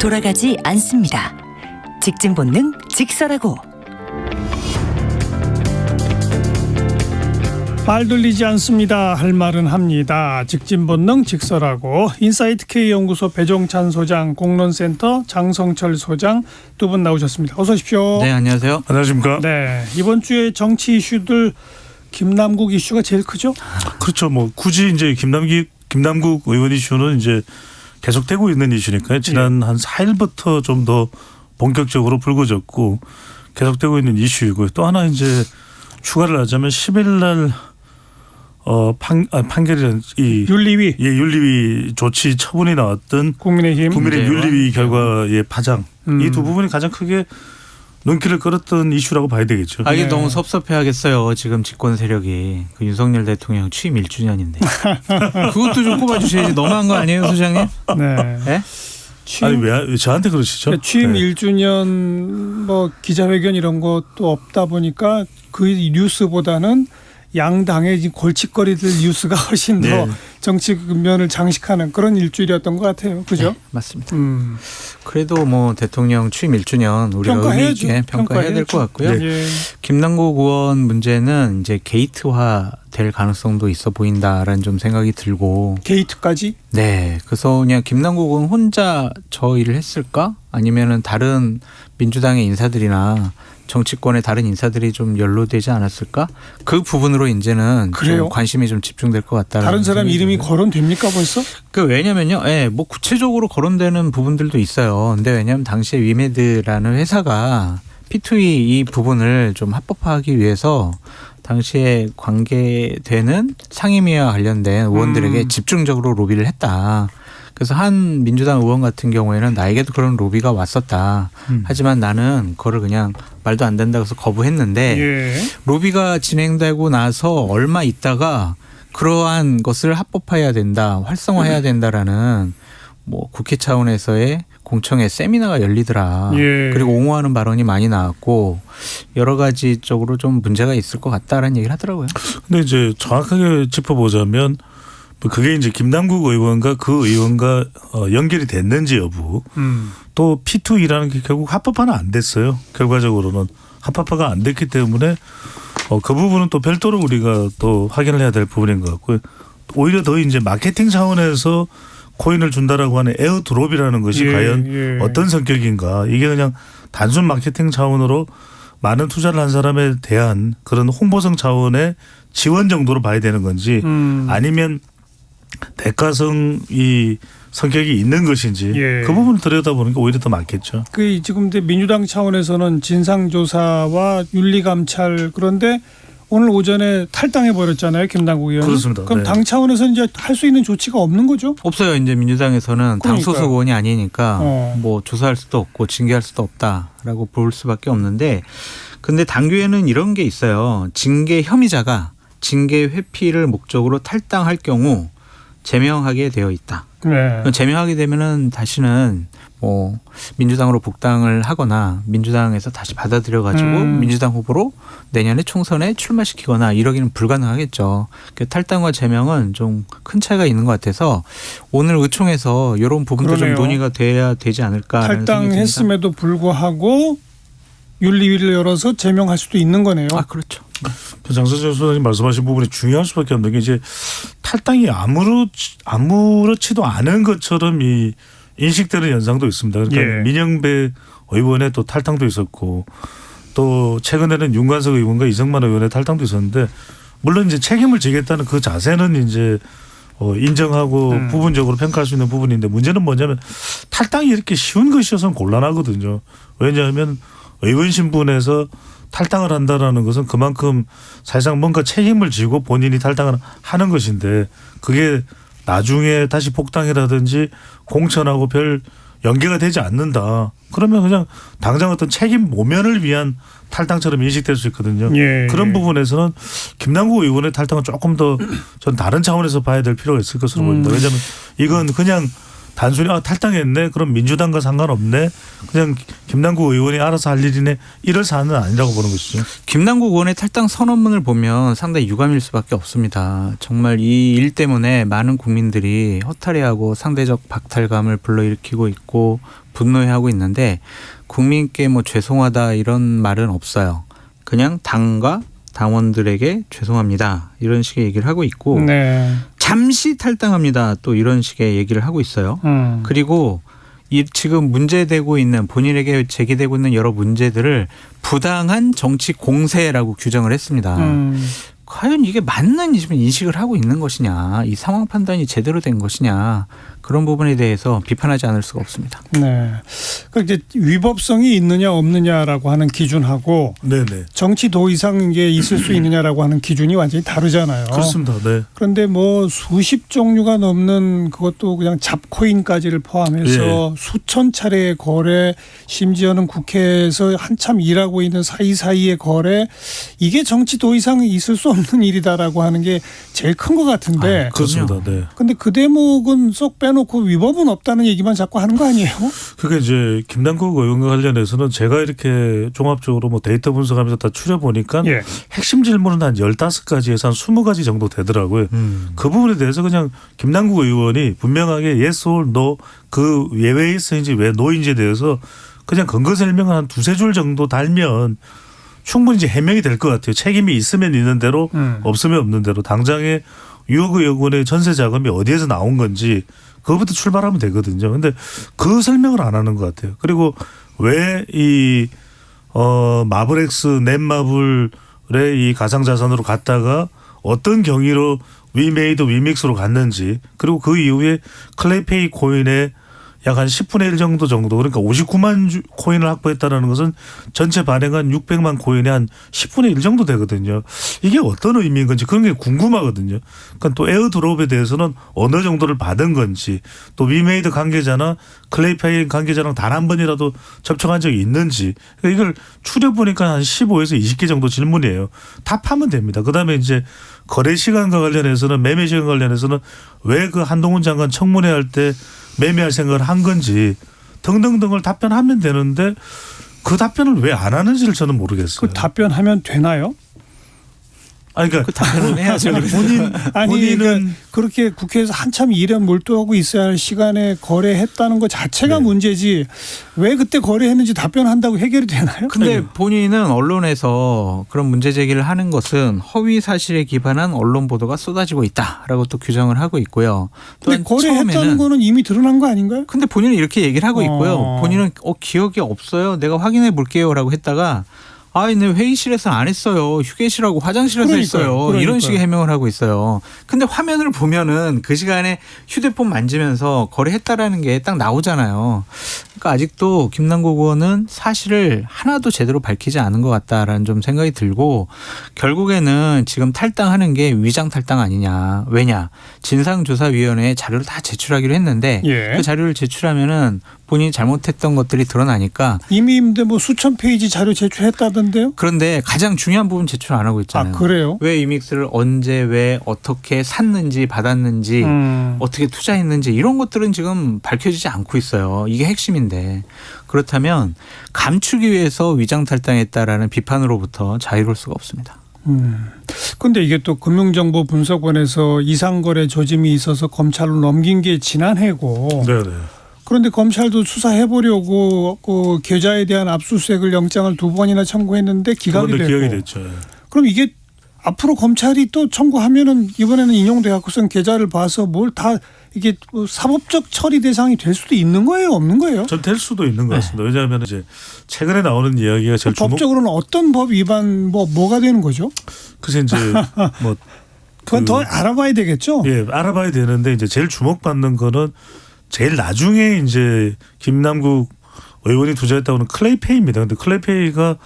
돌아가지 않습니다. 직진 본능 직설하고. 말 돌리지 않습니다. 할 말은 합니다. 직진 본능 직설하고. 인사이트 K연구소 배종찬 소장, 공론센터 장성철 소장 두 분 나오셨습니다. 어서 오십시오. 네, 안녕하세요. 안녕하십니까. 네, 이번 주에 정치 이슈들 김남국 이슈가 제일 크죠? 그렇죠. 뭐 굳이 이제 김남국 의원 이슈는 이제 계속되고 있는 이슈니까요. 지난 한 4일부터 좀 더 본격적으로 불거졌고 계속되고 있는 이슈이고요. 또 하나 이제 추가를 하자면 10일 날 판결이란 이 윤리위. 윤리위 조치 처분이 나왔던 국민의힘 윤리위 결과의 파장 이 두 부분이 가장 크게 눈길을 끌었던 이슈라고 봐야 되겠죠. 이게 네. 너무 섭섭해하겠어요. 지금 집권 세력이 그 윤석열 대통령 취임 1주년인데 그것도 좀 꼽아주셔야지. 너무한 거 아니에요, 소장님? 네. 네? 아니 왜 저한테 그러시죠? 취임 네. 1주년 뭐 기자회견 이런 것도 없다 보니까 그 뉴스보다는 양당의 골칫거리들 뉴스가 훨씬 더 네. 정치 면을 장식하는 그런 일주일이었던 것 같아요. 그죠? 네, 맞습니다. 그래도 뭐 대통령 취임 1주년 우리가 의미 있게 평가해야 될 것 같고요. 네. 예. 김남국 의원 문제는 이제 게이트화 될 가능성도 있어 보인다라는 좀 생각이 들고. 게이트까지? 네. 그래서 그냥 김남국 의원 혼자 저 일을 했을까? 아니면은 다른 민주당의 인사들이나 정치권의 다른 인사들이 좀 연루되지 않았을까? 그 부분으로 이제는 그래요? 좀 관심이 좀 집중될 것 같다. 다른 사람 이름이 거론됩니까 벌써? 왜냐면요, 뭐 구체적으로 거론되는 부분들도 있어요. 근데 왜냐하면 당시에 위메드라는 회사가 P2E 이 부분을 좀 합법화하기 위해서 당시에 관계되는 상임위와 관련된 의원들에게 집중적으로 로비를 했다. 그래서 한 민주당 의원 같은 경우에는 나에게도 그런 로비가 왔었다. 하지만 나는 그거를 그냥 말도 안 된다고 해서 거부했는데 예. 로비가 진행되고 나서 얼마 있다가 그러한 것을 합법화해야 된다, 활성화해야 된다라는 뭐 국회 차원에서의 공청회 세미나가 열리더라. 예. 그리고 옹호하는 발언이 많이 나왔고 여러 가지 쪽으로 좀 문제가 있을 것 같다라는 얘기를 하더라고요. 근데 이제 정확하게 짚어보자면 그게 이제 김남국 의원과 그 의원과 연결이 됐는지 여부. 또 P2E라는 게 결국 합법화는 안 됐어요. 결과적으로는 합법화가 안 됐기 때문에 그 부분은 또 별도로 우리가 또 확인을 해야 될 부분인 것 같고요. 오히려 더 이제 마케팅 차원에서 코인을 준다라고 하는 에어드롭이라는 것이 과연 어떤 성격인가. 이게 그냥 단순 마케팅 차원으로 많은 투자를 한 사람에 대한 그런 홍보성 차원의 지원 정도로 봐야 되는 건지 아니면 대가성 이 성격이 있는 것인지 그 부분을 들여다보는 게 오히려 더 맞겠죠. 그 지금 민주당 차원에서는 진상조사와 윤리감찰 그런데 오늘 오전에 탈당해 버렸잖아요, 김남국 의원. 그렇습니다. 그럼 네. 당 차원에서는 이제 할 수 있는 조치가 없는 거죠? 없어요. 이제 민주당에서는 당 소속 의원이 아니니까 뭐 조사할 수도 없고 징계할 수도 없다라고 볼 수밖에 없는데, 근데 당규에는 이런 게 있어요. 징계 혐의자가 징계 회피를 목적으로 탈당할 경우 제명하게 되어 있다. 네. 제명하게 되면은 다시는 뭐 민주당으로 복당을 하거나 민주당에서 다시 받아들여가지고 민주당 후보로 내년에 총선에 출마시키거나 이러기는 불가능하겠죠. 탈당과 제명은 좀 큰 차이가 있는 것 같아서 오늘 의총에서 이런 부분도 좀 논의가 돼야 되지 않을까. 탈당했음에도 불구하고 윤리위를 열어서 제명할 수도 있는 거네요. 그렇죠. 장선철 소장님 말씀하신 부분이 중요할 수밖에 없는 게 이제 탈당이 아무렇지도 않은 것처럼 이 인식되는 현상도 있습니다. 그러니까 민영배 의원의 또 탈당도 있었고 또 최근에는 윤관석 의원과 이정만 의원의 탈당도 있었는데 물론 이제 책임을 지겠다는 그 자세는 이제 인정하고 부분적으로 평가할 수 있는 부분인데 문제는 뭐냐면 탈당이 이렇게 쉬운 것이어서는 곤란하거든요. 왜냐하면 의원 신분에서 탈당을 한다라는 것은 그만큼 사실상 뭔가 책임을 지고 본인이 탈당을 하는 것인데 그게 나중에 다시 복당이라든지 공천하고 별 연계가 되지 않는다. 그러면 그냥 당장 어떤 책임 모면을 위한 탈당처럼 인식될 수 있거든요. 그런 부분에서는 김남국 의원의 탈당은 조금 더 전 다른 차원에서 봐야 될 필요가 있을 것으로 보입니다. 왜냐하면 이건 그냥 단순히 탈당했네 그럼 민주당과 상관없네 그냥 김남국 의원이 알아서 할 일이네 이럴 사안은 아니라고 보는 것이죠. 김남국 의원의 탈당 선언문을 보면 상당히 유감일 수밖에 없습니다. 정말 이 일 때문에 많은 국민들이 허탈해하고 상대적 박탈감을 불러일으키고 있고 분노해하고 있는데 국민께 뭐 죄송하다 이런 말은 없어요. 그냥 당과 당원들에게 죄송합니다. 이런 식의 얘기를 하고 있고 네. 잠시 탈당합니다. 또 이런 식의 얘기를 하고 있어요. 그리고 지금 문제되고 있는 본인에게 제기되고 있는 여러 문제들을 부당한 정치 공세라고 규정을 했습니다. 과연 이게 맞는 인식을 하고 있는 것이냐, 이 상황 판단이 제대로 된 것이냐 그런 부분에 대해서 비판하지 않을 수가 없습니다. 네. 그러니까 이제 위법성이 있느냐 없느냐라고 하는 기준하고 네네. 정치 도의상 게 있을 수 있느냐라고 하는 기준이 완전히 다르잖아요. 그렇습니다. 네. 그런데 뭐 수십 종류가 넘는 그것도 그냥 잡코인까지를 포함해서 수천 차례의 거래, 심지어는 국회에서 한참 일하고 있는 사이사이의 거래, 이게 정치 도의상이 있을 수 없는 일이다라고 하는 게 제일 큰 것 같은데. 그렇습니다. 네. 근데 그 대목은 쏙 빼놓고 위법은 없다는 얘기만 자꾸 하는 거 아니에요? 그게 이제 김남국 의원과 관련해서는 제가 이렇게 종합적으로 뭐 데이터 분석하면서 다 추려보니까 핵심 질문은 한 15가지에서 한 20가지 정도 되더라고요. 그 부분에 대해서 그냥 김남국 의원이 분명하게 yes or no 그 예외에 있어인지 왜 no인지에 대해서 그냥 근거 설명을 한 2-3줄 정도 달면 충분히 이제 해명이 될 것 같아요. 책임이 있으면 있는 대로 없으면 없는 대로 당장에 유억 의원의 전세 자금이 어디에서 나온 건지 그것부터 출발하면 되거든요. 근데 그 설명을 안 하는 것 같아요. 그리고 왜 이 마블엑스 넷마블의 이 가상자산으로 갔다가 어떤 경위로 위메이드 위믹스로 갔는지 그리고 그 이후에 클레이페이 코인의 약 한 10분의 1 정도 그러니까 59만 코인을 확보했다는 것은 전체 발행한 600만 코인의 한 10분의 1 정도 되거든요. 이게 어떤 의미인 건지 그런 게 궁금하거든요. 그러니까 또 에어드롭에 대해서는 어느 정도를 받은 건지 또 위메이드 관계자나 클레이페이 관계자랑 단 한 번이라도 접촉한 적이 있는지 그러니까 이걸 추려보니까 한 15에서 20개 정도 질문이에요. 답하면 됩니다. 그다음에 이제 거래 시간과 관련해서는 매매 시간 관련해서는 왜 그 한동훈 장관 청문회 할 때 매매할 생각을 한 건지 등등등을 답변하면 되는데 그 답변을 왜 안 하는지를 저는 모르겠어요. 그 답변하면 되나요? 아니 그러니까 그 답변은 해야죠. 본인은 그렇게 국회에서 한참 일에 몰두하고 있어야 할 시간에 거래했다는 것 자체가 문제지 왜 그때 거래했는지 답변한다고 해결이 되나요? 근데 본인은 언론에서 그런 문제 제기를 하는 것은 허위 사실에 기반한 언론 보도가 쏟아지고 있다라고 또 규정을 하고 있고요. 근데 거래했다는 거는 이미 드러난 거 아닌가요? 근데 본인은 이렇게 얘기를 하고 있고요. 본인은 기억이 없어요. 내가 확인해 볼게요라고 했다가 내 회의실에서 안 했어요. 휴게실하고 화장실에서 했어요. 이런 식의 해명을 하고 있어요. 근데 화면을 보면은 그 시간에 휴대폰 만지면서 거래했다라는 게 딱 나오잖아요. 그러니까 아직도 김남국 의원은 사실을 하나도 제대로 밝히지 않은 것 같다라는 좀 생각이 들고 결국에는 지금 탈당하는 게 위장 탈당 아니냐. 왜냐. 진상조사위원회에 자료를 다 제출하기로 했는데 그 자료를 제출하면은 본인이 잘못했던 것들이 드러나니까 이미 뭐 수천 페이지 자료 제출했다던데요? 그런데 가장 중요한 부분 제출 안 하고 있잖아요. 아, 그래요? 왜 이믹스를 언제 왜 어떻게 샀는지 받았는지 어떻게 투자했는지 이런 것들은 지금 밝혀지지 않고 있어요. 이게 핵심인데 그렇다면 감추기 위해서 위장 탈당했다라는 비판으로부터 자유로울 수가 없습니다. 그런데 이게 또 금융정보분석원에서 이상거래 조짐이 있어서 검찰로 넘긴 게 지난해고 네네. 그런데 검찰도 수사해보려고 그 계좌에 대한 압수수색을 영장을 2번이나 청구했는데 기각이 됐고. 기각이 됐죠. 그럼 이게 앞으로 검찰이 또 청구하면은 이번에는 인용돼 갖고선 계좌를 봐서 뭘 다 이게 사법적 처리 대상이 될 수도 있는 거예요, 없는 거예요? 전 될 수도 있는 것 같습니다. 왜냐하면 이제 최근에 나오는 이야기가 제일 법적으로는 어떤 법 위반 뭐가 되는 거죠? 그래서 이제 뭐 그건 더 알아봐야 되겠죠? 예, 알아봐야 되는데 이제 제일 주목받는 거는 제일 나중에 이제 김남국 의원이 투자했다고는 클레이페이입니다. 근데 클레이페이가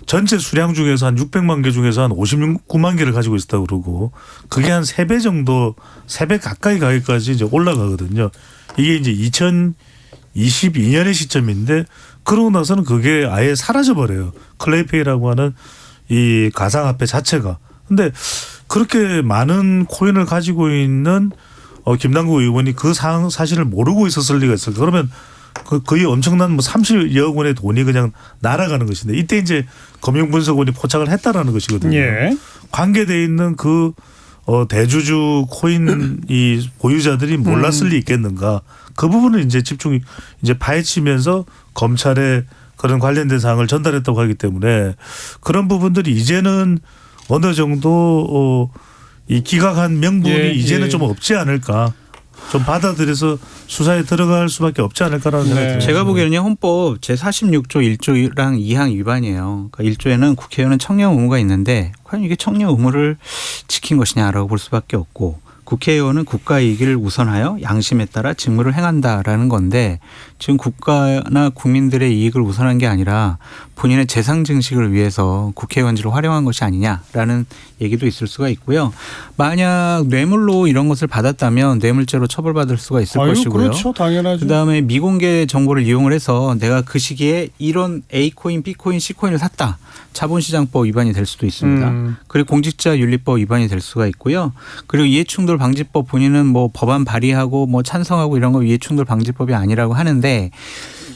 전체 수량 중에서 한 600만 개 중에서 한 59만 개를 가지고 있었다고 그러고 그게 한 3배 정도 3배 가까이 가기까지 이제 올라가거든요. 이게 이제 2022년의 시점인데 그러고 나서는 그게 아예 사라져 버려요. 클레이페이라고 하는 이 가상화폐 자체가. 근데 그렇게 많은 코인을 가지고 있는 김남국 의원이 그 사실을 모르고 있었을 리가 있을까? 그러면 거의 엄청난 뭐 30여 원의 돈이 그냥 날아가는 것인데 이때 이제 금융분석원이 포착을 했다라는 것이거든요. 예. 관계돼 있는 그 대주주 코인 이 보유자들이 몰랐을 리 있겠는가? 그 부분을 이제 집중 이제 파헤치면서 검찰에 그런 관련된 사항을 전달했다고 하기 때문에 그런 부분들이 이제는 어느 정도 이 기각한 명분이 예, 이제는 예. 좀 없지 않을까? 좀 받아들여서 수사에 들어갈 수밖에 없지 않을까라는 생각이 듭니다. 제가 보기에는요 헌법 제46조 1조랑 2항 위반이에요. 그러니까 1조에는 국회의원은 청렴 의무가 있는데 과연 이게 청렴 의무를 지킨 것이냐라고 볼 수밖에 없고 국회의원은 국가 이익을 우선하여 양심에 따라 직무를 행한다라는 건데 지금 국가나 국민들의 이익을 우선한 게 아니라 본인의 재상 증식을 위해서 국회의원직을 활용한 것이 아니냐라는 얘기도 있을 수가 있고요. 만약 뇌물로 이런 것을 받았다면 뇌물죄로 처벌받을 수가 있을 것이고요. 그렇죠. 당연하죠. 그다음에 미공개 정보를 이용을 해서 내가 그 시기에 이런 A코인, B코인, C코인을 샀다. 자본시장법 위반이 될 수도 있습니다. 그리고 공직자윤리법 위반이 될 수가 있고요. 그리고 이해충돌 방지법 본인은 뭐 법안 발의하고 뭐 찬성하고 이런 거 이해충돌 방지법이 아니라고 하는데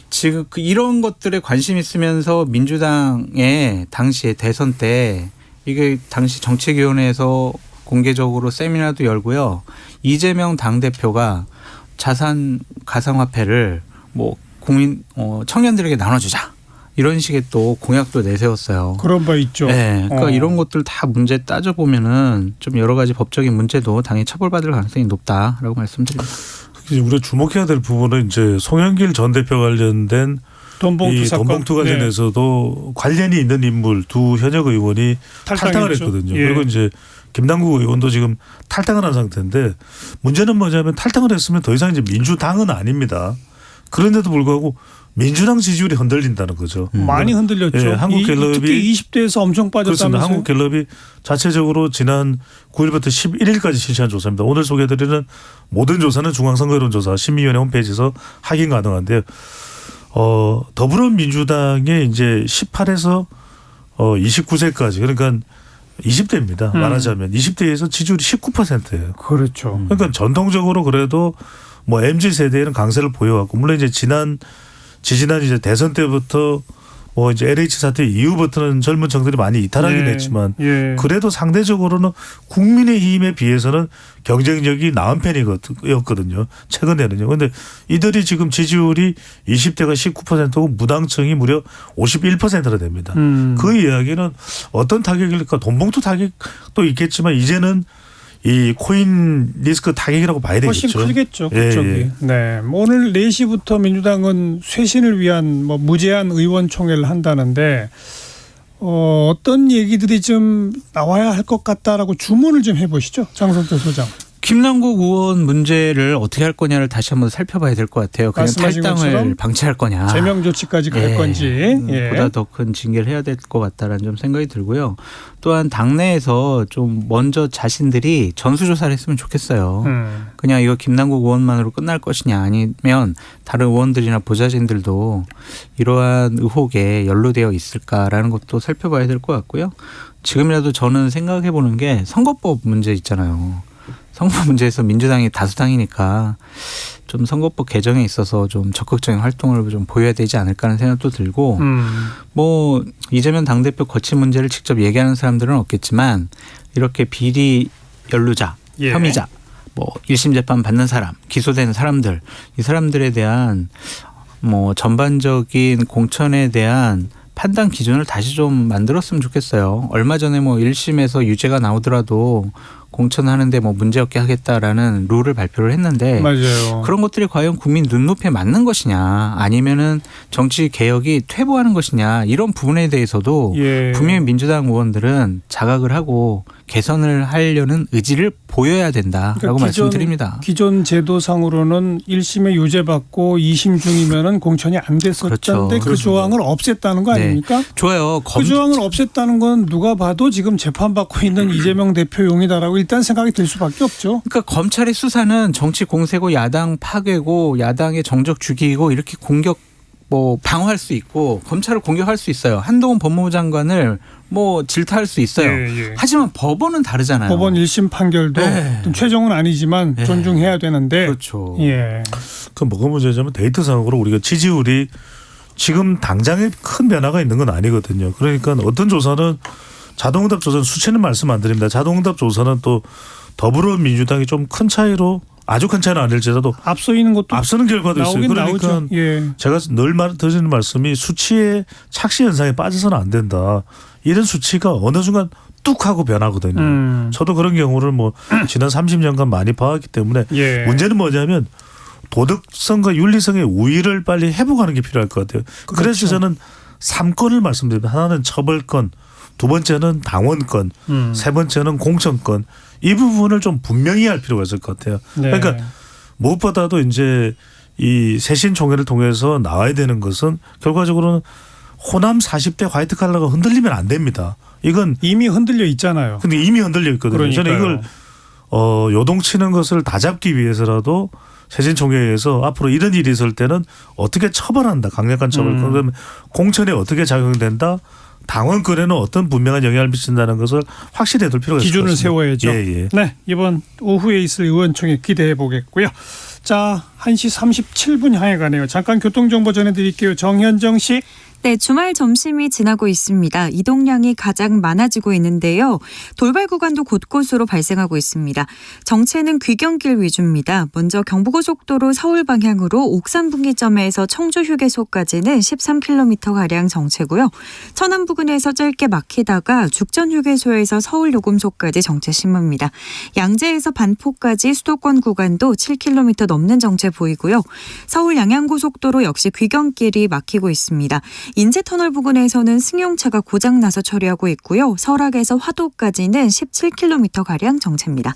지금 이런 것들에 관심 있으면서 민주당의 당시에 대선 때 이게 당시 정책위원회에서 공개적으로 세미나도 열고요. 이재명 당대표가 자산 가상화폐를 뭐 국민 청년들에게 나눠주자. 이런 식의 또 공약도 내세웠어요. 그런 바 있죠. 네, 그러니까 이런 것들 다 문제 따져보면은 좀 여러 가지 법적인 문제도 당연히 처벌받을 가능성이 높다라고 말씀드립니다. 우리가 주목해야 될 부분은 이제 송영길 전 대표 관련된 돈봉투 이 사건. 돈봉투 관련해서도 관련이 있는 인물 두 현역 의원이 탈당을 했거든요. 예. 그리고 이제 김남국 의원도 지금 탈당을 한 상태인데 문제는 뭐냐면 탈당을 했으면 더 이상 이제 민주당은 아닙니다. 그런데도 불구하고 민주당 지지율이 흔들린다는 거죠. 많이 흔들렸죠. 예, 한국갤럽이 특히 20대에서 엄청 그렇습니다. 빠졌다면서요. 한국갤럽이 자체적으로 지난 9일부터 11일까지 실시한 조사입니다. 오늘 소개해드리는 모든 조사는 중앙선거여론조사 심의위원회 홈페이지에서 확인 가능한데요. 더불어민주당의 이제 18에서 29세까지 그러니까 20대입니다. 말하자면 20대에서 지지율이 19%예요. 그렇죠. 그러니까 전통적으로 그래도 뭐 MZ 세대에는 강세를 보여왔고 물론 이제 지지난 이제 대선 때부터 뭐 이제 LH 사태 이후부터는 젊은 층들이 많이 이탈하긴 예. 했지만 예. 그래도 상대적으로는 국민의힘에 비해서는 경쟁력이 나은 편이었거든요. 최근에는요. 그런데 이들이 지금 지지율이 20대가 19%고 무당층이 무려 51%나 됩니다. 그 이야기는 어떤 타격일까? 돈봉투 타격도 있겠지만 이제는 이 코인 리스크 타격이라고 봐야 되겠죠. 훨씬 크겠죠. 예, 그쪽이. 예. 네. 오늘 4시부터 민주당은 쇄신을 위한 뭐 무제한 의원총회를 한다는데 어떤 얘기들이 좀 나와야 할 것 같다라고 주문을 좀 해보시죠. 장성태 소장. 김남국 의원 문제를 어떻게 할 거냐를 다시 한번 살펴봐야 될 것 같아요. 그냥 말씀하신 탈당을 것처럼 방치할 거냐. 제명 조치까지 갈 건지. 예. 보다 더 큰 징계를 해야 될 것 같다라는 좀 생각이 들고요. 또한 당내에서 좀 먼저 자신들이 전수조사를 했으면 좋겠어요. 그냥 이거 김남국 의원만으로 끝날 것이냐 아니면 다른 의원들이나 보좌진들도 이러한 의혹에 연루되어 있을까라는 것도 살펴봐야 될 것 같고요. 지금이라도 저는 생각해 보는 게 선거법 문제 있잖아요. 선거 문제에서 민주당이 다수당이니까 좀 선거법 개정에 있어서 좀 적극적인 활동을 좀 보여야 되지 않을까 하는 생각도 들고 뭐 이재명 당대표 거친 문제를 직접 얘기하는 사람들은 없겠지만 이렇게 비리 연루자, 예. 혐의자, 뭐 1심 재판 받는 사람, 기소된 사람들 이 사람들에 대한 뭐 전반적인 공천에 대한 판단 기준을 다시 좀 만들었으면 좋겠어요. 얼마 전에 뭐 1심에서 유죄가 나오더라도 공천하는데 뭐 문제없게 하겠다라는 룰을 발표를 했는데 맞아요. 그런 것들이 과연 국민 눈높이에 맞는 것이냐 아니면은 정치 개혁이 퇴보하는 것이냐 이런 부분에 대해서도 예. 분명히 민주당 의원들은 자각을 하고 개선을 하려는 의지를 보여야 된다라고 그러니까 말씀드립니다. 기존 제도상으로는 1심에 유죄받고 2심 중이면은 공천이 안 됐었는데 그렇죠. 그 조항을 없앴다는 거 네. 아닙니까? 좋아요. 그 조항을 없앴다는 건 누가 봐도 지금 재판받고 있는 이재명 대표용이다라고 일단 생각이 들 수밖에 없죠. 그러니까 검찰의 수사는 정치 공세고 야당 파괴고 야당의 정적 죽이고 이렇게 공격 뭐 방어할 수 있고 검찰을 공격할 수 있어요. 한동훈 법무부 장관을 뭐 질타할 수 있어요. 예. 하지만 법원은 다르잖아요. 법원 1심 판결도 네. 최종은 아니지만 네. 존중해야 되는데. 그렇죠. 예. 그 뭐가 문제냐면 데이터상으로 우리가 지지율이 지금 당장에 큰 변화가 있는 건 아니거든요. 그러니까 어떤 조사는 자동응답 조사는 수치는 말씀 안 드립니다. 자동응답 조사는 또 더불어민주당이 좀 큰 차이로 아주 큰 차이는 아닐지라도 앞서 있는 것도 앞서는 결과도 있어요. 나오긴 그러니까 나오죠. 예. 제가 늘 드리는 말씀이 수치의 착시 현상에 빠져서는 안 된다. 이런 수치가 어느 순간 뚝 하고 변하거든요. 저도 그런 경우를 뭐 지난 30년간 많이 봐왔기 때문에 예. 문제는 뭐냐면 도덕성과 윤리성의 우위를 빨리 회복하는 게 필요할 것 같아요. 그렇죠. 그래서 저는 3건을 말씀드립니다. 하나는 처벌권, 두 번째는 당원권, 세 번째는 공천권. 이 부분을 좀 분명히 할 필요가 있을 것 같아요. 네. 그러니까 무엇보다도 이제 이 쇄신 총회를 통해서 나와야 되는 것은 결과적으로는 호남 40대 화이트 칼라가 흔들리면 안 됩니다. 이건 이미 흔들려 있잖아요. 근데 이미 흔들려 있거든요. 그러니까요. 저는 이걸 요동치는 것을 다 잡기 위해서라도 쇄신총회에서 앞으로 이런 일이 있을 때는 어떻게 처벌한다. 강력한 처벌. 그러면 공천에 어떻게 작용된다. 당원권에는 어떤 분명한 영향을 미친다는 것을 확실히 해둘 필요가 있을 것 기준을 같습니다. 세워야죠. 예. 네, 이번 오후에 있을 의원총회 기대해 보겠고요. 자, 1시 37분 향해 가네요. 잠깐 교통정보 전해드릴게요. 정현정 씨. 네, 주말 점심이 지나고 있습니다. 이동량이 가장 많아지고 있는데요. 돌발 구간도 곳곳으로 발생하고 있습니다. 정체는 귀경길 위주입니다. 먼저 경부고속도로 서울 방향으로 옥산 분기점에서 청주 휴게소까지는 13km가량 정체고요. 천안 부근에서 짧게 막히다가 죽전 휴게소에서 서울 요금소까지 정체 심합니다. 양재에서 반포까지 수도권 구간도 7km 넘는 정체 보이고요. 서울 양양고속도로 역시 귀경길이 막히고 있습니다. 인제터널 부근에서는 승용차가 고장나서 처리하고 있고요. 설악에서 화도까지는 17km가량 정체입니다.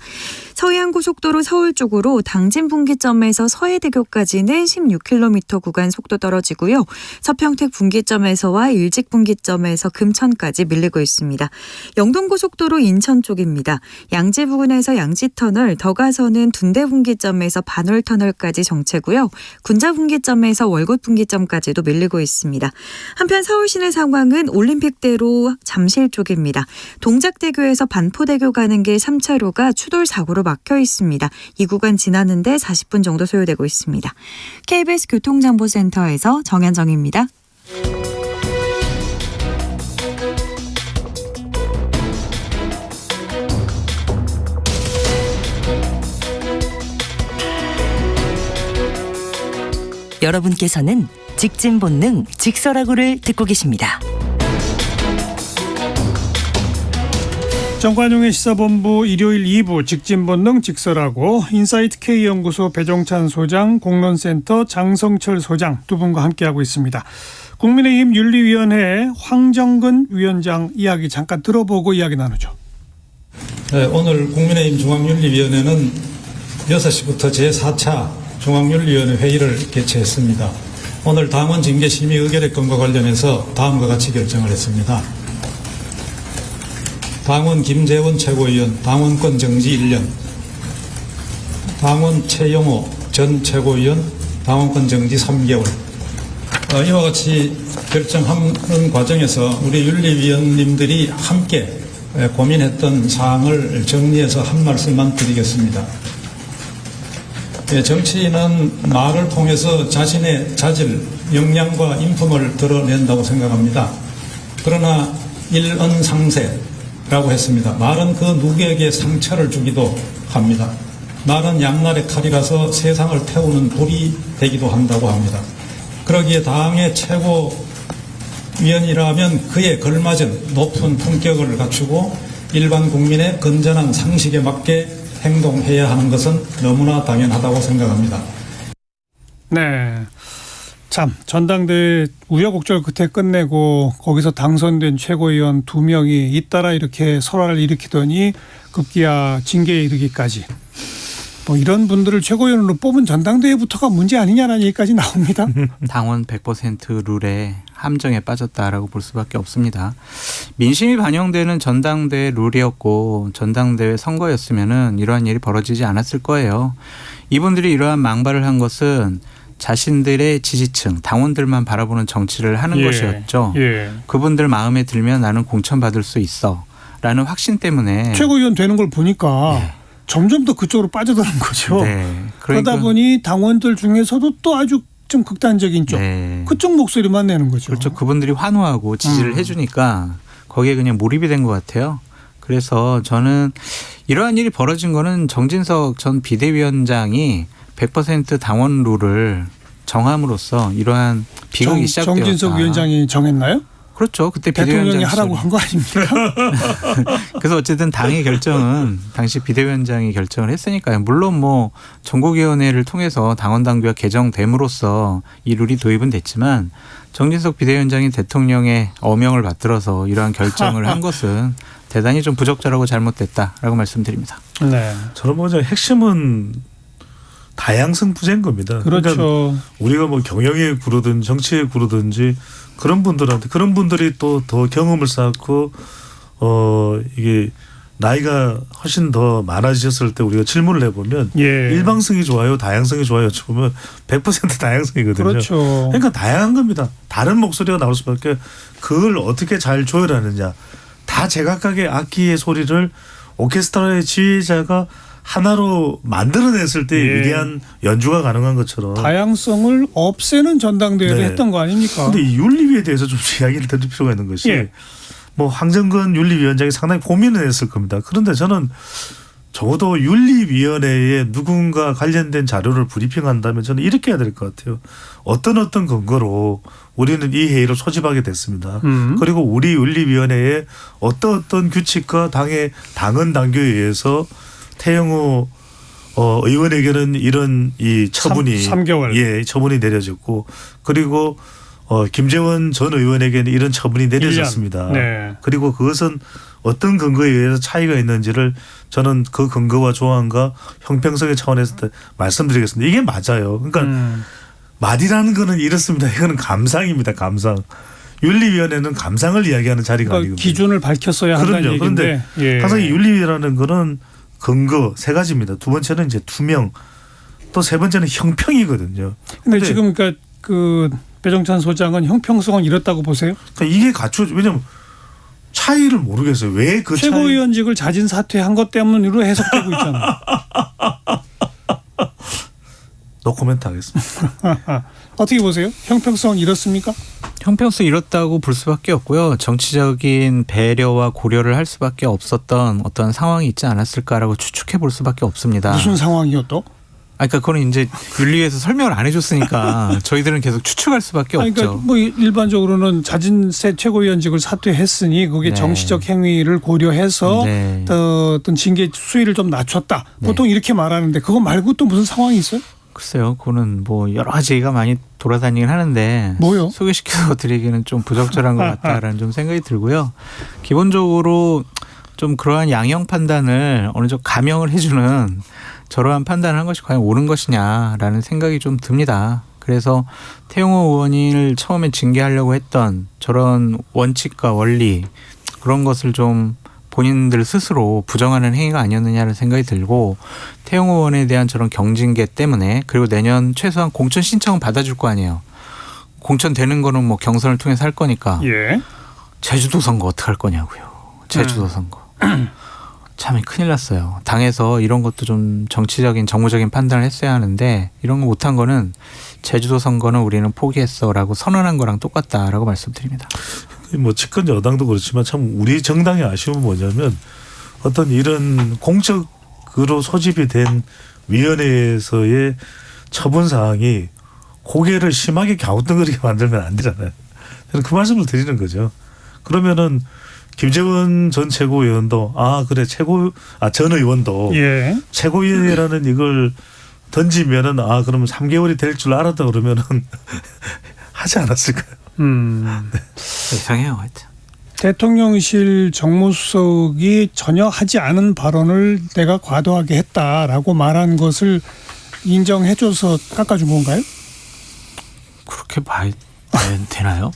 서해안고속도로 서울 쪽으로 당진분기점에서 서해대교까지는 16km 구간 속도 떨어지고요. 서평택 분기점에서와 일직분기점에서 금천까지 밀리고 있습니다. 영동고속도로 인천 쪽입니다. 양재 부근에서 양지터널, 더 가서는 둔대분기점에서 반월터널까지 정체고요. 군자분기점에서 월곶분기점까지도 밀리고 있습니다. 한편 서울 시내 상황은 올림픽대로 잠실 쪽입니다. 동작대교에서 반포대교 가는 길 3차로가 추돌 사고로 막혀 있습니다. 이 구간 지나는데 40분 정도 소요되고 있습니다. KBS 교통정보센터에서 정현정입니다. 여러분께서는 직진 본능 직설하고를 듣고 계십니다. 정관용의 시사본부 일요일 2부 직진본능 직설하고 인사이트 K연구소 배종찬 소장, 공론센터 장성철 소장 두 분과 함께하고 있습니다. 국민의힘 윤리위원회 황정근 위원장 이야기 잠깐 들어보고 이야기 나누죠. 네, 오늘 국민의힘 중앙윤리위원회는 6시부터 제4차 중앙윤리위원회 회의를 개최했습니다. 오늘 당원 징계 심의 의결의 건과 관련해서 다음과 같이 결정을 했습니다. 당원 김재원 최고위원 당원권 정지 1년, 당원 최영호 전 최고위원 당원권 정지 3개월. 이와 같이 결정하는 과정에서 우리 윤리위원님들이 함께 고민했던 사항을 정리해서 한 말씀만 드리겠습니다. 정치인은 말을 통해서 자신의 자질, 역량과 인품을 드러낸다고 생각합니다. 그러나 일언상세라고 했습니다. 말은 그 누구에게 상처를 주기도 합니다. 말은 양날의 칼이라서 세상을 태우는 불이 되기도 한다고 합니다. 그러기에 당의 최고위원이라면 그에 걸맞은 높은 품격을 갖추고 일반 국민의 건전한 상식에 맞게 행동해야 하는 것은 너무나 당연하다고 생각합니다. 네. 참 전당대회 우여곡절 끝에 끝내고 거기서 당선된 최고위원 2명이 잇따라 이렇게 설화를 일으키더니 급기야 징계에 이르기까지 뭐 이런 분들을 최고위원으로 뽑은 전당대회부터가 문제 아니냐는 얘기까지 나옵니다. 당원 100% 룰에 함정에 빠졌다라고 볼 수밖에 없습니다. 민심이 반영되는 전당대회 룰이었고 전당대회 선거였으면은 이러한 일이 벌어지지 않았을 거예요. 이분들이 이러한 망발을 한 것은 자신들의 지지층, 당원들만 바라보는 정치를 하는 예. 것이었죠. 예. 그분들 마음에 들면 나는 공천받을 수 있어 라는 확신 때문에 최고위원 되는 걸 보니까 네. 점점 더 그쪽으로 빠져드는 거죠. 네. 그러다 보니 당원들 중에서도 또 아주 좀 극단적인 쪽 네. 그쪽 목소리만 내는 거죠. 그렇죠. 그분들이 환호하고 지지를 해주니까 거기에 그냥 몰입이 된 것 같아요. 그래서 저는 이러한 일이 벌어진 거는 정진석 전 비대위원장이 100% 당원 룰을 정함으로써 이러한 비극이 시작되었다. 정진석 위원장이 정했나요? 그렇죠. 그때 대통령이 비대위원장 하라고 한 거 아닙니까? 그래서 어쨌든 당의 결정은 당시 비대위원장이 결정을 했으니까요. 물론 뭐 전국위원회를 통해서 당원 당규가 개정됨으로써 이 룰이 도입은 됐지만 정진석 비대위원장이 대통령의 어명을 받들어서 이러한 결정을 한 것은 대단히 좀 부적절하고 잘못됐다라고 말씀드립니다. 네. 저는 먼저 핵심은 다양성 부재인 겁니다. 그렇죠. 그러니까 우리가 뭐 경영에 구르든 정치에 구르든지 그런 분들한테 그런 분들이 또 더 경험을 쌓고 이게 나이가 훨씬 더 많아지셨을 때 우리가 질문을 해보면 예. 일방성이 좋아요, 다양성이 좋아요. 여쭤보면 100% 다양성이거든요. 그렇죠. 그러니까 다양한 겁니다. 다른 목소리가 나올 수밖에 그걸 어떻게 잘 조율하느냐. 다 제각각의 악기의 소리를 오케스트라의 지휘자가 하나로 만들어냈을 때 예. 위대한 연주가 가능한 것처럼. 다양성을 없애는 전당대회를 네. 했던 거 아닙니까? 그런데 이 윤리위에 대해서 좀 이야기를 드릴 필요가 있는 것이 예. 뭐 황정근 윤리위원장이 상당히 고민을 했을 겁니다. 그런데 저는 적어도 윤리위원회에 누군가 관련된 자료를 브리핑한다면 저는 이렇게 해야 될 것 같아요. 어떤 근거로 우리는 이 회의를 소집하게 됐습니다. 그리고 우리 윤리위원회에 어떤 규칙과 당헌 당규에 의해서 태영호 의원에게는 이런 이 처분이 3개월. 예, 처분이 내려졌고 그리고 김재원 전 의원에게는 이런 처분이 내려졌습니다. 1년. 네. 그리고 그것은 어떤 근거에 의해서 차이가 있는지를 저는 그 근거와 조항과 형평성의 차원에서 말씀드리겠습니다. 이게 맞아요. 그러니까 말이라는 거는 이렇습니다. 이거는 감상입니다. 감상. 윤리위원회는 감상을 이야기하는 자리가 그러니까 아니거든요. 기준을 밝혔어야 한다는 그럼요. 얘기인데. 그런데 항상 이 윤리위라는 거는 근거 세 가지입니다. 두 번째는 이제 투명, 또 세 번째는 형평이거든요. 근데 지금 그러니까 그 배정찬 소장은 형평성은 이렇다고 보세요? 그러니까 이게 왜냐면 차이를 모르겠어요. 왜 그 차이? 최고위원직을 자진 사퇴한 것 때문으로 해석되고 있잖아요. 노코멘트 하겠습니다. 어떻게 보세요? 형평성 이렇습니까? 형평성 이렇다고 볼 수밖에 없고요. 정치적인 배려와 고려를 할 수밖에 없었던 어떤 상황이 있지 않았을까라고 추측해 볼 수밖에 없습니다. 무슨 상황이요 또? 그러니까 그거는 이제 윤리위에서 설명을 안 해줬으니까 저희들은 계속 추측할 수밖에 아니, 없죠. 그러니까 뭐 일반적으로는 자진세 최고위원직을 사퇴했으니 그게 네. 정치적 행위를 고려해서 네. 어떤 징계 수위를 좀 낮췄다. 네. 보통 이렇게 말하는데 그거 말고 또 무슨 상황이 있어요? 글쎄요, 그거는 뭐 여러 가지 얘기가 많이 돌아다니긴 하는데 뭐요? 소개시켜 드리기는 좀 부적절한 것 같다라는 좀 생각이 들고요. 기본적으로 좀 그러한 양형 판단을 어느 정도 감형을 해주는 저러한 판단을 한 것이 과연 옳은 것이냐라는 생각이 좀 듭니다. 그래서 태영호 의원을 처음에 징계하려고 했던 저런 원칙과 원리 그런 것을 좀 본인들 스스로 부정하는 행위가 아니었느냐는 생각이 들고 태영호 의원에 대한 저런 경징계 때문에 그리고 내년 최소한 공천 신청은 받아줄 거 아니에요. 공천 되는 거는 뭐 경선을 통해서 할 거니까 예. 제주도 선거 어떻게 할 거냐고요. 제주도 선거. 참 큰일 났어요. 당에서 이런 것도 좀 정치적인 정무적인 판단을 했어야 하는데 이런 거 못한 거는 제주도 선거는 우리는 포기했어라고 선언한 거랑 똑같다라고 말씀드립니다. 뭐 집권 여당도 그렇지만 참 우리 정당의 아쉬움은 뭐냐면 어떤 이런 공적으로 소집이 된 위원회에서의 처분 사항이 고개를 심하게 갸우뚱거리게 만들면 안 되잖아요. 저는 그 말씀을 드리는 거죠. 그러면은 김재원 전 최고위원도 전 의원도 예. 최고위원회라는 이걸 던지면은 그러면 3개월이 될 줄 알았다 그러면은 하지 않았을까요? 이상해요, 하여튼. 대통령실 정무수석이 전혀 하지 않은 발언을 내가 과도하게 했다라고 말한 것을 인정해줘서 깎아준 건가요? 그렇게 봐야 되나요?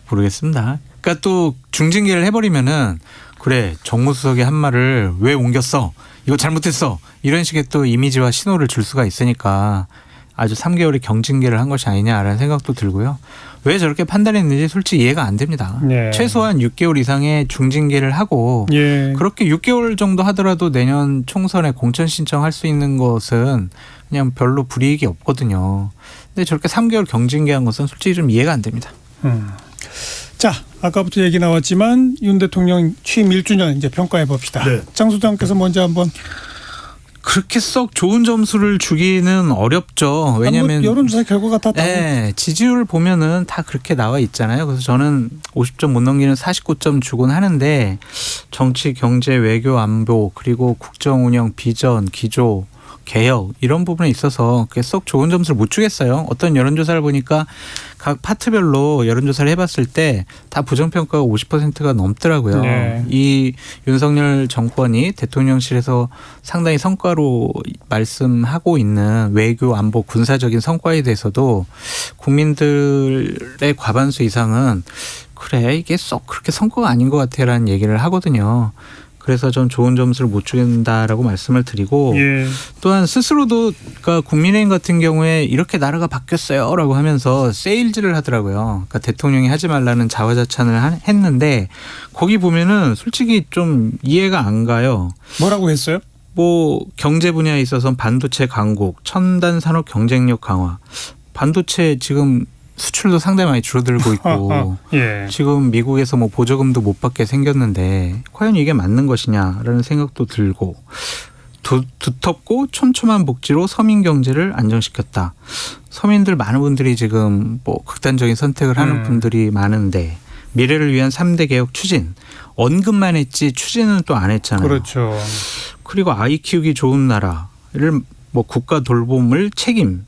모르겠습니다. 그러니까 또 중징계를 해버리면은 그래 정무수석이 한 말을 왜 옮겼어? 이거 잘못했어. 이런 식의 또 이미지와 신호를 줄 수가 있으니까 아주 3개월의 경징계를 한 것이 아니냐라는 생각도 들고요. 왜 저렇게 판단했는지 솔직히 이해가 안 됩니다. 네. 최소한 6개월 이상의 중징계를 하고 예. 그렇게 6개월 정도 하더라도 내년 총선에 공천 신청할 수 있는 것은 그냥 별로 불이익이 없거든요. 근데 저렇게 3개월 경징계한 것은 솔직히 좀 이해가 안 됩니다. 자, 아까부터 얘기 나왔지만 윤 대통령 취임 1주년 이제 평가해 봅시다. 네. 장 소장께서 먼저 한번. 그렇게 썩 좋은 점수를 주기는 어렵죠. 왜냐하면 여론조사 결과가 다 네, 지지율 보면은 다 그렇게 나와 있잖아요. 그래서 저는 50점 못 넘기는 49점 주곤 하는데 정치, 경제, 외교, 안보 그리고 국정 운영, 비전, 기조, 개혁 이런 부분에 있어서 그게 썩 좋은 점수를 못 주겠어요. 어떤 여론조사를 보니까 각 파트별로 여론조사를 해봤을 때 다 부정평가가 50%가 넘더라고요. 네. 이 윤석열 정권이 대통령실에서 상당히 성과로 말씀하고 있는 외교, 안보, 군사적인 성과에 대해서도 국민들의 과반수 이상은 그래 이게 썩 그렇게 성과가 아닌 것 같아라는 얘기를 하거든요. 그래서 전 좋은 점수를 못 주겠다라고 말씀을 드리고 예. 또한 스스로도 그러니까 국민의힘 같은 경우에 이렇게 나라가 바뀌었어요라고 하면서 세일즈를 하더라고요. 그러니까 대통령이 하지 말라는 자화자찬을 했는데 거기 보면은 솔직히 좀 이해가 안 가요. 뭐라고 했어요? 뭐 경제 분야에 있어서는 반도체 강국, 첨단 산업 경쟁력 강화, 반도체 지금 수출도 상당히 많이 줄어들고 있고 예. 지금 미국에서 뭐 보조금도 못 받게 생겼는데 과연 이게 맞는 것이냐라는 생각도 들고 두텁고 촘촘한 복지로 서민 경제를 안정시켰다. 서민들 많은 분들이 지금 뭐 극단적인 선택을 하는 분들이 많은데 미래를 위한 3대 개혁 추진 언급만 했지 추진은 또 안 했잖아요. 그렇죠. 그리고 아이 키우기 좋은 나라를 뭐 국가 돌봄을 책임.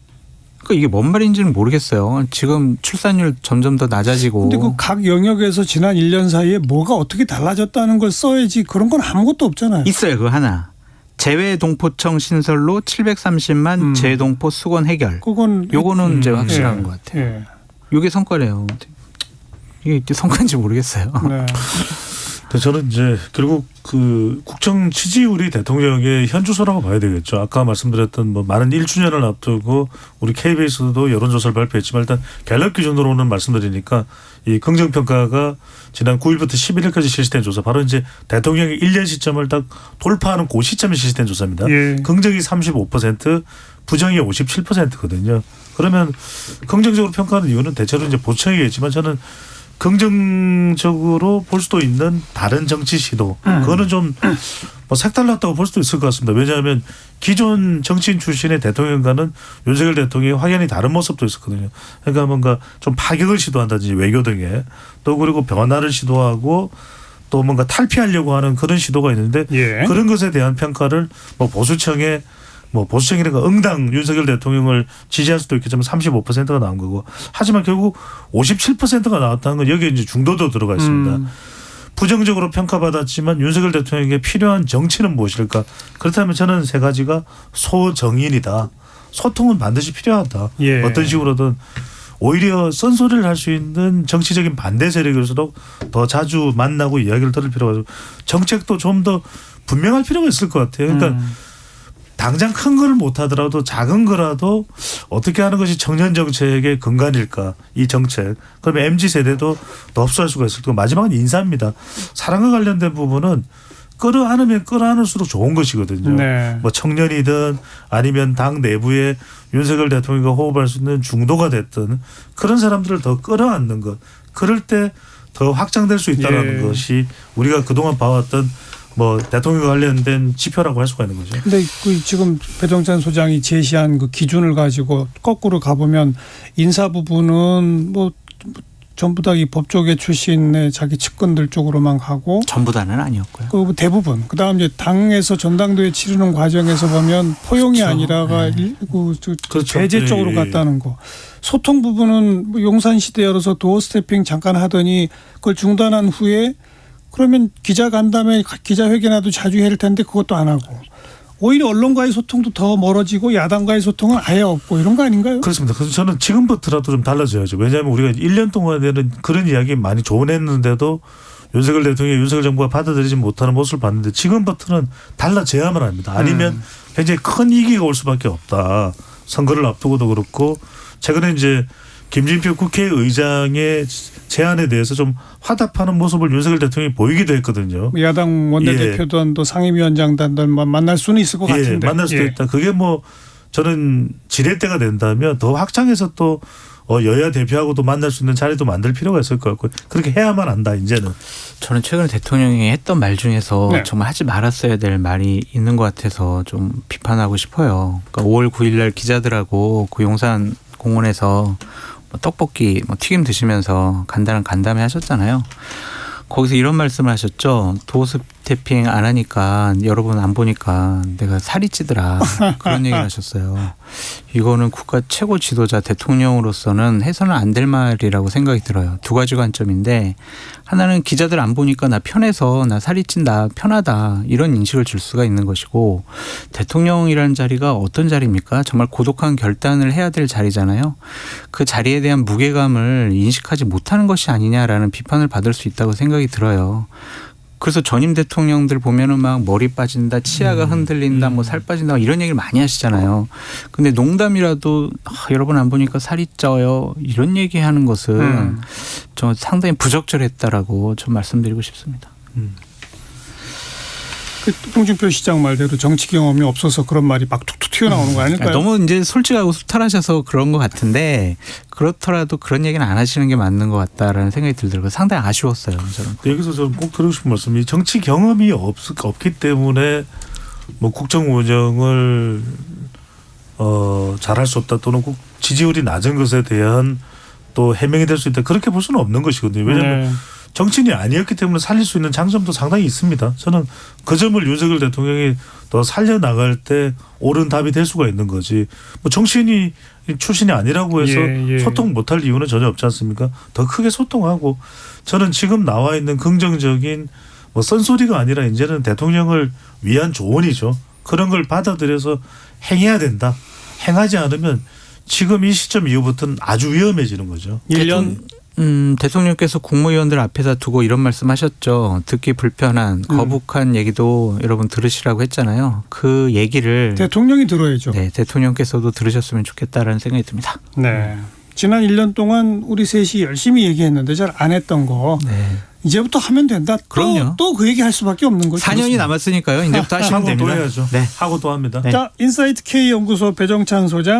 그러니까 이게 뭔 말인지는 모르겠어요. 지금 출산율 점점 더 낮아지고. 근데 그 각 영역에서 지난 1년 사이에 뭐가 어떻게 달라졌다는 걸 써야지 그런 건 아무것도 없잖아요. 있어요. 그거 하나. 재외동포청 신설로 730만 재외동포 수건 해결. 그건 요거는 이제 확실한 예. 것 같아요. 예. 요게 성과래요. 이게 성과인지 모르겠어요. 네. 저는 이제 결국 그 국정 지지율이 대통령의 현주소라고 봐야 되겠죠. 아까 말씀드렸던 뭐 많은 1주년을 앞두고 우리 KBS도 여론조사를 발표했지만 일단 갤럽 기준으로는 말씀드리니까 이 긍정평가가 지난 9일부터 11일까지 실시된 조사 바로 이제 대통령의 1년 시점을 딱 돌파하는 그 시점에 실시된 조사입니다. 예. 긍정이 35% 부정이 57%거든요. 그러면 긍정적으로 평가하는 이유는 대체로 이제 보청이겠지만 저는 긍정적으로 볼 수도 있는 다른 정치 시도 그거는 좀 뭐 색달랐다고 볼 수도 있을 것 같습니다. 왜냐하면 기존 정치인 출신의 대통령과는 윤석열 대통령의 확연히 다른 모습도 있었거든요. 그러니까 뭔가 좀 파격을 시도한다든지 외교 등에 또 그리고 변화를 시도하고 또 뭔가 탈피하려고 하는 그런 시도가 있는데 예. 그런 것에 대한 평가를 뭐 보수청에 뭐 보수청이라든가 응당 윤석열 대통령을 지지할 수도 있겠지만 35%가 나온 거고 하지만 결국 57%가 나왔다는 건 여기에 이제 중도도 들어가 있습니다. 부정적으로 평가받았지만 윤석열 대통령에게 필요한 정치는 무엇일까? 그렇다면 저는 세 가지가 소정인이다. 소통은 반드시 필요하다. 예. 어떤 식으로든 오히려 쓴소리를 할 수 있는 정치적인 반대 세력일수록 더 자주 만나고 이야기를 들을 필요가 있고 정책도 좀 더 분명할 필요가 있을 것 같아요. 그러니까 당장 큰 걸 못하더라도 작은 거라도 어떻게 하는 것이 청년 정책의 근간일까 이 정책. 그러면 MZ세대도 더 흡수할 수가 있을 거고 마지막은 인사입니다. 사랑과 관련된 부분은 끌어안으면 끌어안을수록 좋은 것이거든요. 네. 뭐 청년이든 아니면 당 내부에 윤석열 대통령과 호흡할 수 있는 중도가 됐든 그런 사람들을 더 끌어안는 것. 그럴 때 더 확장될 수 있다는 예. 것이 우리가 그동안 봐왔던 뭐 대통령과 관련된 지표라고 할 수가 있는 거죠. 근데 그 지금 배종찬 소장이 제시한 그 기준을 가지고 거꾸로 가보면 인사 부분은 뭐 전부 다 이 법조계 출신의 자기 측근들 쪽으로만 가고 전부 다는 아니었고요. 그 대부분 그다음 이제 당에서 전당대회 치르는 과정에서 보면 포용이 그렇죠. 아니라가 네. 그렇죠. 배제 쪽으로 예, 예. 갔다는 거. 소통 부분은 뭐 용산 시대 열어서 도어 스태핑 잠깐 하더니 그걸 중단한 후에 그러면 기자 간담회 기자회견이라도 자주 해야 할 텐데 그것도 안 하고 오히려 언론과의 소통도 더 멀어지고 야당과의 소통은 아예 없고 이런 거 아닌가요? 그렇습니다. 그래서 저는 지금부터라도 좀 달라져야죠. 왜냐하면 우리가 1년 동안에는 그런 이야기 많이 조언했는데도 윤석열 대통령이 윤석열 정부가 받아들이지 못하는 모습을 봤는데 지금부터는 달라져야만 합니다. 아니면 굉장히 큰 위기가 올 수밖에 없다. 선거를 앞두고도 그렇고 최근에 이제 김진표 국회의장의 제안에 대해서 좀 화답하는 모습을 윤석열 대통령이 보이기도 했거든요. 야당 원내대표단 또 상임위원장단들 만날 수는 있을 것 같은데. 만날 수도 있다. 그게 뭐 저는 지렛대가 된다면 더 확장해서 또 여야 대표하고도 만날 수 있는 자리도 만들 필요가 있을 것 같고 그렇게 해야만 한다 이제는. 저는 최근에 대통령이 했던 말 중에서 네. 정말 하지 말았어야 될 말이 있는 것 같아서 좀 비판하고 싶어요. 그러니까 5월 9일 날 기자들하고 그 용산 공원에서 뭐 떡볶이 튀김 드시면서 간담회 하셨잖아요. 거기서 이런 말씀을 하셨죠. 도어 스태핑 안 하니까 여러분 안 보니까 내가 살이 찌더라. 그런 얘기를 하셨어요. 이거는 국가 최고 지도자 대통령으로서는 해서는 안 될 말이라고 생각이 들어요. 두 가지 관점인데 하나는 기자들 안 보니까 나 편해서 나 살이 찐다 편하다 이런 인식을 줄 수가 있는 것이고 대통령이라는 자리가 어떤 자리입니까? 정말 고독한 결단을 해야 될 자리잖아요. 그 자리에 대한 무게감을 인식하지 못하는 것이 아니냐라는 비판을 받을 수 있다고 생각이 들어요. 그래서 전임 대통령들 보면은 막 머리 빠진다, 치아가 흔들린다, 뭐 살 빠진다 이런 얘기를 많이 하시잖아요. 근데 농담이라도 여러분 안 보니까 살이 쪄요 이런 얘기하는 것은 저 상당히 부적절했다라고 좀 말씀드리고 싶습니다. 그 홍준표 시장 말대로 정치 경험이 없어서 그런 말이 막 툭툭 튀어나오는 거 아닐까요? 너무 이제 솔직하고 수탈하셔서 그런 것 같은데 그렇더라도 그런 얘기는 안 하시는 게 맞는 것 같다라는 생각이 들더라고요. 상당히 아쉬웠어요. 저는. 여기서 저는 꼭 드리고 싶은 말씀이 정치 경험이 없기 때문에 뭐 국정 운영을 잘할 수 없다 또는 지지율이 낮은 것에 대한 또 해명이 될 수 있다 그렇게 볼 수는 없는 것이거든요. 왜냐하면 네. 정치인이 아니었기 때문에 살릴 수 있는 장점도 상당히 있습니다. 저는 그 점을 윤석열 대통령이 더 살려나갈 때 옳은 답이 될 수가 있는 거지. 뭐 정치인이 출신이 아니라고 해서 소통 못할 이유는 전혀 없지 않습니까? 더 크게 소통하고 저는 지금 나와 있는 긍정적인 뭐 쓴소리가 아니라 이제는 대통령을 위한 조언이죠. 그런 걸 받아들여서 행해야 된다. 행하지 않으면 지금 이 시점 이후부터는 아주 위험해지는 거죠. 1년 대통령께서 국무위원들 앞에다 두고 이런 말씀하셨죠. 듣기 불편한 거북한 얘기도 여러분 들으시라고 했잖아요. 그 얘기를 대통령이 들어야죠. 네, 대통령께서도 들으셨으면 좋겠다라는 생각이 듭니다. 네. 지난 1년 동안 우리 셋이 열심히 얘기했는데 잘 안 했던 거 네. 이제부터 하면 된다. 그럼요. 또 그 얘기 할 수밖에 없는 거죠. 4년이 남았으니까요. 이제부터 하시면 하고 또 됩니다. 해야죠. 네. 하고 또 합니다. 네. 자, 인사이트 K 연구소 배정찬 소장.